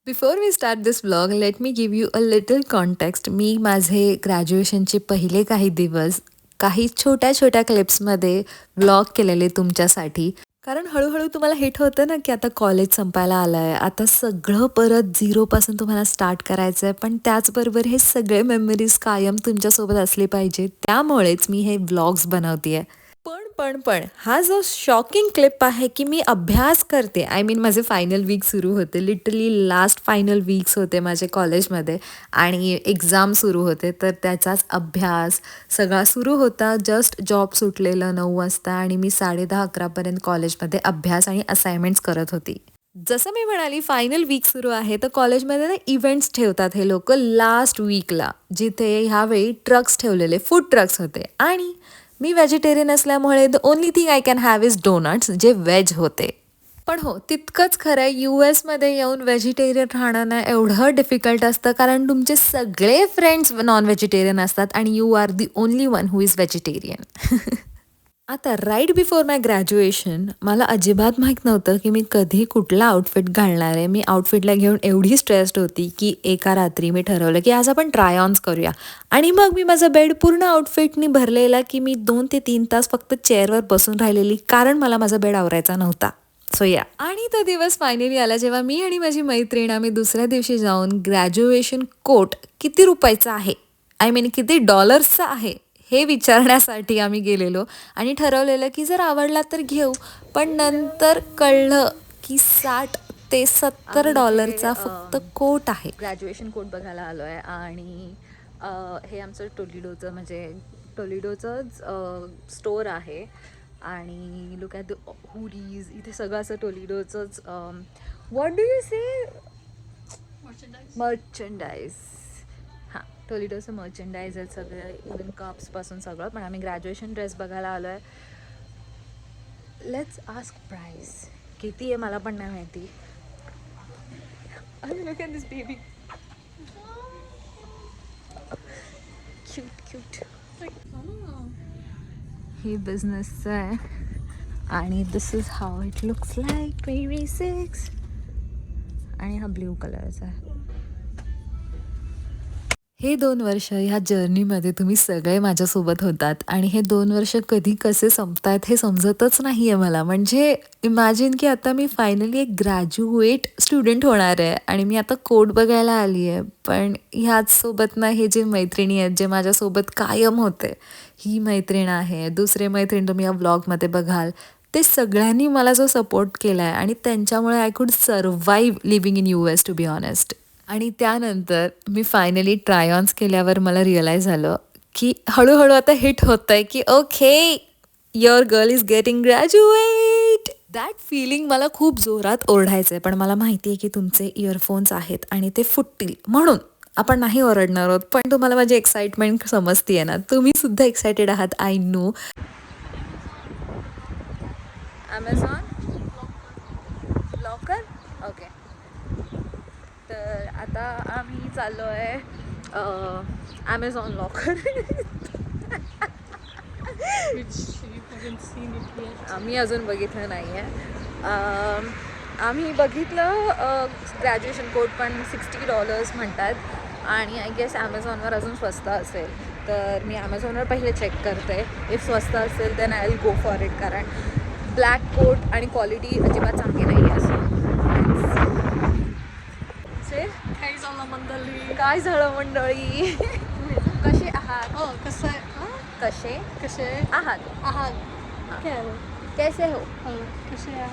Before we start this vlog let me give you a little context. मी माझे ग्रॅज्युएशनचे पहिले काही दिवस काही छोट्या छोट्या क्लिप्समध्ये व्लॉग केलेले तुमच्यासाठी. कारण हळूहळू तुम्हाला हिट होतं ना की आता कॉलेज संपायला आलं आहे, आता सगळं परत झिरोपासून तुम्हाला स्टार्ट करायचं आहे, पण त्याचबरोबर हे सगळे मेमरीज कायम तुमच्यासोबत असले पाहिजे, त्यामुळेच मी हे व्लॉग्स बनवते आहे. पण हा जो शॉकिंग क्लिप आहे की मी अभ्यास करते, आय मीन माझे फायनल वीक सुरू होते, लिटरली लास्ट फायनल वीक्स होते माझे कॉलेजमध्ये आणि एक्झाम सुरू होते, तर त्याचाच अभ्यास सगळा सुरू होता. जस्ट जॉब सुटलेलं 9 वाजता आणि मी 10:30-11पर्यंत कॉलेजमध्ये अभ्यास आणि असाइनमेंट्स करत होती. जसं मी म्हणाली फायनल वीक सुरू आहे, तर कॉलेजमध्ये ना इव्हेंट्स ठेवतात हे लोकं लास्ट वीकला, जिथे ह्यावेळी ट्रक्स ठेवलेले, फूड ट्रक्स होते आणि मी व्हेजिटेरियन असल्यामुळे the only thing I can have is donuts, जे व्हेज होते. पण हो, तितकंच खरं आहे, US मध्ये येऊन व्हेजिटेरियन राहणं ना एवढं डिफिकल्ट असतं, कारण तुमचे सगळे फ्रेंड्स नॉन व्हेजिटेरियन असतात आणि you are the only one who is vegetarian. आता राईट बिफोर माय ग्रॅज्युएशन मला अजिबात माहीत नव्हतं की मी कधी कुठला आउटफिट घालणार आहे. मी आउटफिटला घेऊन एवढी स्ट्रेस्ड होती की एका रात्री मी ठरवलं की आज आपण ट्राय ऑन्स करूया आणि मग मी माझा बेड पूर्ण आउटफिटनी भरलेला की मी 2 ते 3 तास फक्त चेअरवर बसून राहिलेली, कारण मला माझा बेड आवरायचा नव्हता. सो या, आणि तो दिवस फायनली आला जेव्हा मी आणि माझी मैत्रीण आम्ही दुसऱ्या दिवशी जाऊन ग्रॅज्युएशन कोट किती रुपयाचा आहे, आय मीन किती डॉलर्सचा आहे, हे विचारण्यासाठी आम्ही गेलेलो आणि ठरवलेलं की जर आवडला तर घेऊ. पण नंतर कळलं की $60 ते $70 फक्त कोट आहे. ग्रॅज्युएशन कोट बघायला आलो आहे आणि हे आमचं टोलिडोचं, म्हणजे टोलिडोचंच स्टोअर आहे आणि लुक ॲट द हुडीज, इथे सगळं असं टोलिडोचंच what do you say, merchandise. हां, टोलिडोचं मर्चंडाईज आहेत सगळं, इवन कप्सपासून सगळं. पण आम्ही ग्रॅज्युएशन ड्रेस बघायला आलो आहे. लेट्स आस्क प्राईस किती आहे, मला पण नाही माहिती. Look at this baby, cute cute. हे बिझनेसचं आहे आणि this is how it looks like 26. आणि हा ब्ल्यू कलरचा आहे. हे 2 वर्ष ह्या जर्नीमध्ये तुम्ही सगळे माझ्यासोबत होतात आणि हे 2 वर्ष कधी कसे संपतायत हे समजतच नाही आहे मला. म्हणजे इमॅजिन की आता मी फायनली एक ग्रॅज्युएट स्टुडंट होणार आहे आणि मी आता कोट बघायला आली आहे. पण ह्याचसोबत ना हे जे मैत्रिणी आहेत, जे माझ्यासोबत कायम होते, ही मैत्रीण आहे, दुसरे मैत्रीण तुम्ही या व्लॉगमध्ये बघाल, ते सगळ्यांनी मला जो सपोर्ट केला आहे आणि त्यांच्यामुळे I could survive living in US to be honest. आणि त्यानंतर मी फायनली ट्राय ऑन्स केल्यावर मला रिअलाईज झालं की हळूहळू आता हिट होत आहे की okay, your girl is getting graduate. That feeling मला खूप जोरात ओरडायचं आहे, पण मला माहिती आहे की तुमचे इयरफोन्स आहेत आणि ते फुटतील, म्हणून आपण नाही ओरडणार आहोत. पण तुम्हाला माझी एक्साइटमेंट समजते ना, तुम्ही सुद्धा एक्सायटेड आहात, I know. Amazon locker, okay. तर आता आम्ही चाललो आहे ॲमेझॉन लॉकर. आम्ही अजून बघितलं नाही आहे. आम्ही बघितलं ग्रॅज्युएशन कोट, पण $60 म्हणतात आणि आय गेस ॲमेझॉनवर अजून स्वस्त असेल, तर मी ॲमेझॉनवर पहिले चेक करते. इफ स्वस्त असेल then I will go for it, कारण ब्लॅक कोट आणि क्वालिटी अजिबात चांगली नाही आहे. असं काय झालं मंडळी, कसे आहात? कसे कसे कसे आहात? कैसे हो?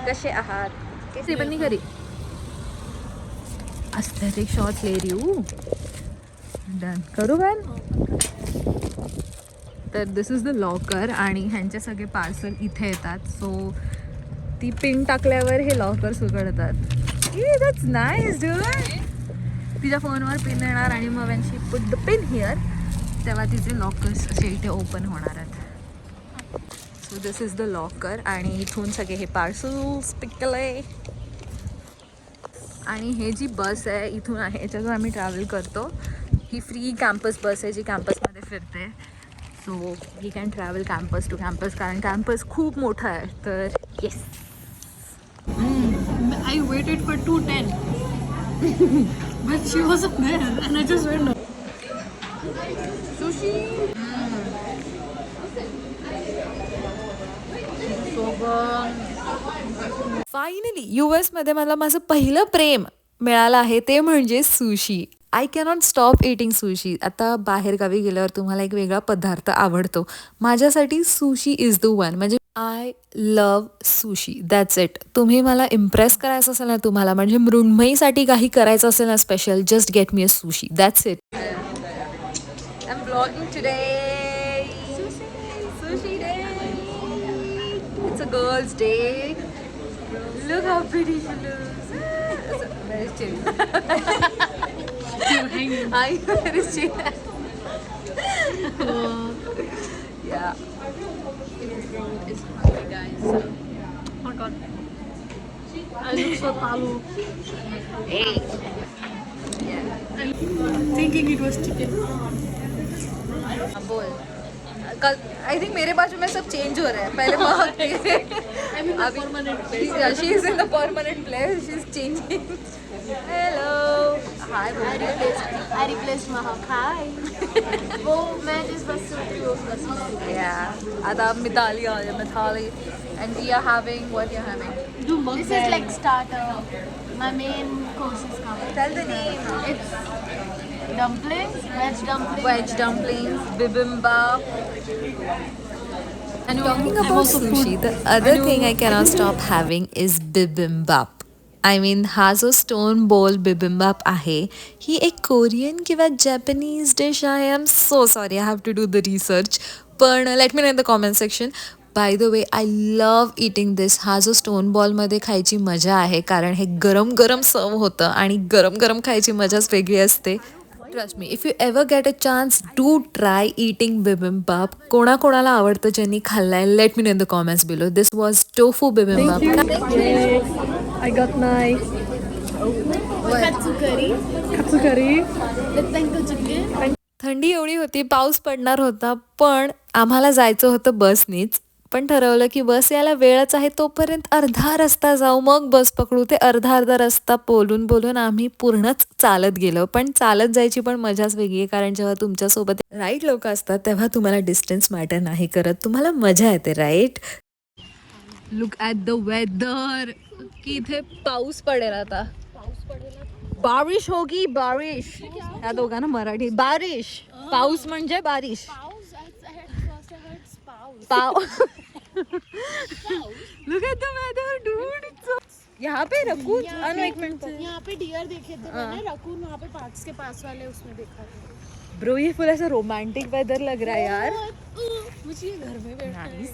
कसे आहात? कैसे बन्नी घरी aesthetic shots ले रही हूँ. डन करू काय? तर दिस इज द लॉकर आणि ह्यांचे सगळे पार्सल इथे येतात. सो ती पिन टाकल्यावर हे लॉकर्स उघडतात. That's nice dude. तिच्या फोनवर पिन येणार आणि मग Wien she put the pin here, तेव्हा तिचे लॉकर्स असे इथे ओपन होणार आहेत. So this is the locker आणि इथून सगळे हे पार्सल्स पिक केले. आणि हे जी बस आहे इथून आहे, याच्यातून आम्ही ट्रॅव्हल करतो. ही फ्री कॅम्पस बस आहे जी कॅम्पसमध्ये फिरते. So we can travel campus to campus, कारण कॅम्पस खूप मोठा आहे. तर yes, I waited for 2:10. But she wasn't there, and I just went. Sushi. So good. Finally US मध्ये मला माझं पहिलं प्रेम मिळालं आहे ते म्हणजे sushi. I cannot stop eating sushi. आता बाहेरगावी गेल्यावर तुम्हाला एक वेगळा पदार्थ आवडतो. माझ्यासाठी सुशी इज द वन. म्हणजे I love sushi. That's it. तुम्ही मला इम्प्रेस करायचं असेल ना तुम्हाला म्हणजे मृण्मयीसाठी काही करायचं असेल ना special just get me a sushi. That's it. I'm vlogging today. Sushi day. It's a girl's day. Look how pretty she looks. Very chill. You're hanging. I'm very chill. Yeah. It's hungry, guys. Oh my god. I look so talu. Hey. I'm thinking it was chicken. बोल. कल I think मेरे बाजू में सब change हो रहा है. पहले बहुत I'm in the permanent place. She is in the permanent place. She is changing. Hello. High. I replaced Mahak. Hi. वो मैं जिस बस से उतरी उस बस में. Yeah. Adab Mithali aa rahi hai. Mithali. And we are having what you're having. Do This is like starter. My main course is coming. Tell the name. It's dumplings, veg dumplings. Wedge dumplings, bibimbap. And talking I'm about also sushi, food. the other thing I cannot stop having is bibimbap. I mean हा जो stone ball बिबिम्बाप आहे ही एक Korean किंवा Japanese dish आहे. I am so sorry. I have to do the research. पण let me know in the comment section. By the way I love eating this. हा जो stone बॉलमध्ये खायची मजा आहे कारण हे गरम गरम सर्व होतं आणि गरम गरम खायची मजाच वेगळी असते. Trust me, if you ever get a chance do try eating bibimbap. कोणाकोणाला आवडतं ज्यांनी खाल्लाय let me know in the comments below. This was tofu bibimbap. I got my Katsu curry katsu curry. with panko chicken. थंडी एवढी होती, पाऊस पडणार होता, पण आम्हाला जायचं होतं बसनीच. पण ठरवलं की बस यायला वेळच आहे तोपर्यंत अर्धा रस्ता जाऊ मग बस पकडू. ते अर्धा रस्ता बोलून बोलून आम्ही पूर्णच चालत गेलो. पण चालत जायची पण मजाच वेगळी आहे कारण जेव्हा तुमच्यासोबत राईट लोक असतात तेव्हा तुम्हाला डिस्टन्स मॅटर नाही करत. तुम्हाला मजा येते right. Look at the weather. की इथे पाऊस पडेल आता. बारिश होगी बारिश. या दोघांना मराठी बारिश. पाऊस म्हणजे बारिश. पाव. Look at the weather, dude. यहाँ पे रकून. एक मिनट. यहाँ पे डियर देखे थे मैंने. रकून वहाँ पे पार्क्स के पास वाले उसमें देखा था. ब्रो ये फुल ऐसा रोमांटिक वेदर लग रहा है यार. मुझे ये घर में बैठना है.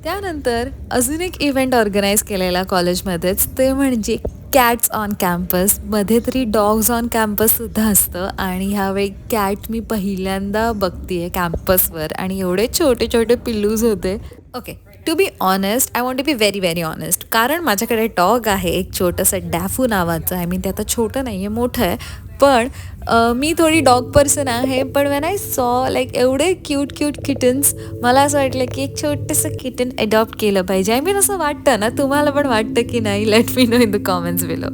त्यानंतर अजून एक इव्हेंट ऑर्गनाईज केलेला कॉलेजमध्येच ते म्हणजे कॅट्स ऑन कॅम्पस. मध्ये तरी डॉग्स ऑन कॅम्पस सुद्धा असतं आणि ह्यावेळी कॅट मी पहिल्यांदा बघतीये कॅम्पसवर आणि एवढे छोटे छोटे पिल्लूज होते. Okay, to be honest, I want to be very very honest. कारण माझ्याकडे डॉग आहे एक छोटंसं डॅफू नावाचं. आय मीन ते आता छोटं नाही आहे, मोठं आहे. पण मी थोडी डॉग पर्सन आहे. पण वेन आय सॉ लाईक एवढे क्यूट क्यूट किटन्स मला असं वाटलं की एक छोटंसं किटन अडॉप्ट केलं पाहिजे. आय मीन असं वाटतं ना, तुम्हाला पण वाटतं की नाही? Late me know in the comments below.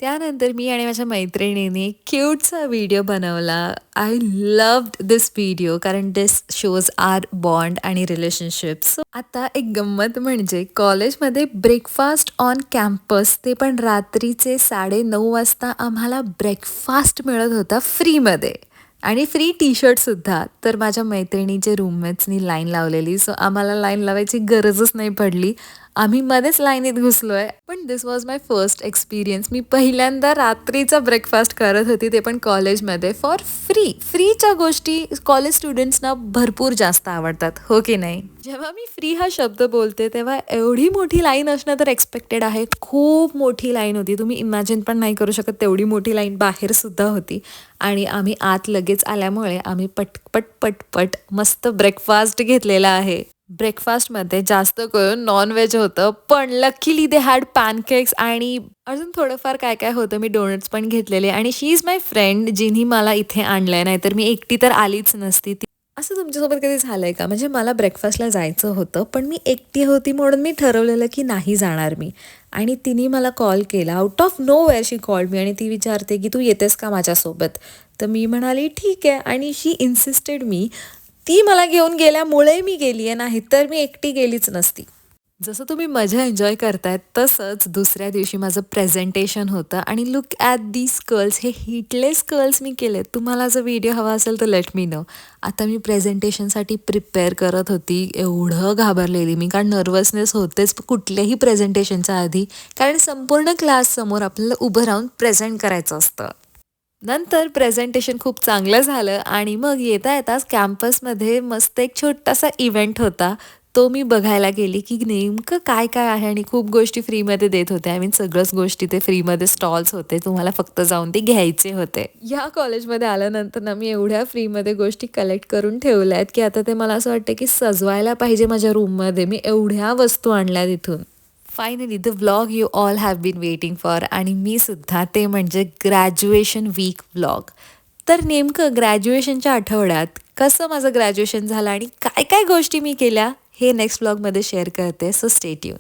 त्यानंतर मी आणि माझ्या मैत्रिणीने क्यूटचा व्हिडिओ बनवला. आय लव्ड दिस व्हिडिओ कारण दिस शोज आर बॉन्ड आणि रिलेशनशिप. सो आता एक गंमत म्हणजे कॉलेजमध्ये ब्रेकफास्ट ऑन कॅम्पस, ते पण रात्रीचे 9:30 वाजता आम्हाला ब्रेकफास्ट मिळत होता फ्रीमध्ये आणि फ्री टी शर्टसुद्धा. तर माझ्या मैत्रिणीचे रूममेट्सनी लाईन लावलेली. सो आम्हाला लाईन लावायची गरजच नाही पडली. आम्ही मध्येच लाईनीत घुसलोय. पण दिस वॉज माय फर्स्ट एक्सपिरियन्स. मी पहिल्यांदा रात्रीचा ब्रेकफास्ट करत होती, ते पण कॉलेजमध्ये फॉर फ्री. फ्रीच्या गोष्टी कॉलेज स्टुडंट्सना भरपूर जास्त आवडतात, हो की नाही? जेव्हा मी फ्री हा शब्द बोलते तेव्हा एवढी मोठी लाईन असणं तर एक्सपेक्टेड आहे. खूप मोठी लाईन होती. तुम्ही इमॅजिन पण नाही करू शकत तेवढी मोठी लाईन बाहेर सुद्धा होती. आणि आम्ही आत लगेच आल्यामुळे आम्ही पटपट पटपट मस्त ब्रेकफास्ट घेतलेला आहे. ब्रेकफास्टमध्ये जास्त करून नॉनव्हेज होतं, पण लकीली दे हॅड पॅनकेक्स आणि अजून थोडंफार काय काय होतं. मी डोनट्स पण घेतलेले आणि शी इज माय फ्रेंड जिनी मला इथे आणलंय, नाहीतर मी एकटी तर आलीच नसती. असं तुमच्यासोबत कधी झालंय का? म्हणजे मला ब्रेकफास्टला जायचं होतं, पण मी एकटी होती म्हणून मी ठरवलेलं की नाही जाणार मी. आणि तिने मला कॉल केला. Out of nowhere she called me आणि ती विचारते की "तू येतेस का माझ्यासोबत?" तर मी म्हणाली "ठीक आहे" आणि शी इन्सिस्टेड मी. ती मला घेऊन गेल्यामुळे मी गेली आहे, नाहीतर मी एकटी गेलीच नसती. जसं तुम्ही मजा एन्जॉय करतायत तसंच दुसऱ्या दिवशी माझं प्रेझेंटेशन होतं आणि लुक ॲट दीज कर्ल्स, हे हिटलेस कर्ल्स मी केलेत. तुम्हाला जर व्हिडिओ हवा असेल तर लेट मी नो. आता मी प्रेझेंटेशनसाठी प्रिपेअर करत होती. एवढं घाबरलेली मी, कारण नर्वसनेस होतेच कुठल्याही प्रेझेंटेशनच्या आधी, कारण संपूर्ण क्लाससमोर आपल्याला उभं राहून प्रेझेंट करायचं असतं. नंतर प्रेझेंटेशन खूप चांगलं झालं आणि मग येता येताच कॅम्पसमध्ये मस्त एक छोटासा इव्हेंट होता. तो मी बघायला गेली की नेमकं काय-काय आहे आणि खूप गोष्टी फ्रीमध्ये देत होते. आय मीन सगळ्याच गोष्टी ते फ्रीमध्ये स्टॉल्स होते. तुम्हाला फक्त जाऊन ते घ्यायचे होते. या कॉलेजमध्ये आल्यानंतर ना मी एवढ्या फ्रीमध्ये गोष्टी कलेक्ट करून ठेवल्या आहेत, की आता ते मला असं वाटतं की सजवायला पाहिजे माझ्या रूममध्ये. मी एवढ्या वस्तू आणल्या तिथून. Finally the vlog you all have been waiting for आणि मी सुद्धा, ते म्हणजे ग्रॅज्युएशन वीक व्लॉग. तर नेमकं ग्रॅज्युएशनच्या आठवड्यात कसं माझं ग्रॅज्युएशन झालं आणि काय काय गोष्टी मी केल्या हे नेक्स्ट व्लॉगमध्ये शेअर करते. So stay tune.